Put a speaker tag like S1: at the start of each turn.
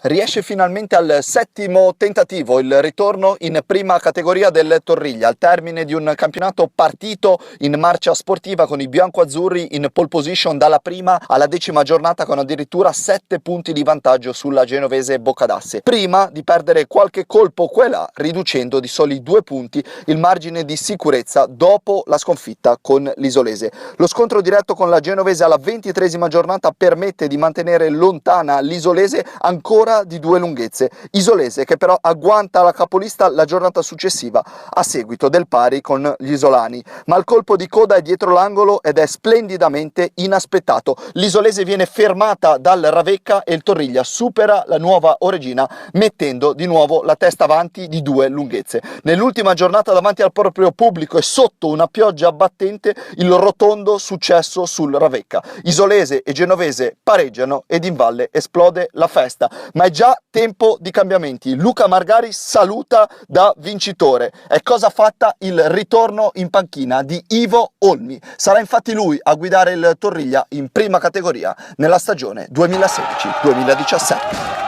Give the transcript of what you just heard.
S1: Riesce finalmente al settimo tentativo il ritorno in prima categoria del Torriglia, al termine di un campionato partito in marcia sportiva con i biancoazzurri in pole position dalla prima alla 10ª giornata, con addirittura 7 punti di vantaggio sulla genovese Boccadasse, prima di perdere qualche colpo qua e là, riducendo di soli 2 punti il margine di sicurezza dopo la sconfitta con l'Isolese. Lo scontro diretto con la genovese alla 23ª giornata permette di mantenere lontana l'Isolese ancora di 2 lunghezze. Isolese che però agguanta la capolista la giornata successiva a seguito del pari con gli isolani, ma il colpo di coda è dietro l'angolo ed è splendidamente inaspettato. L'Isolese viene fermata dal Ravecca e il Torriglia supera la Nuova Oregina, mettendo di nuovo la testa avanti di 2 lunghezze. Nell'ultima giornata davanti al proprio pubblico e sotto una pioggia battente, il rotondo successo sul Ravecca. Isolese e genovese pareggiano ed in valle esplode la festa, ma è già tempo di cambiamenti. Luca Margari saluta da vincitore. È cosa fatta il ritorno in panchina di Ivo Olmi. Sarà infatti lui a guidare il Torriglia in prima categoria nella stagione 2016-2017.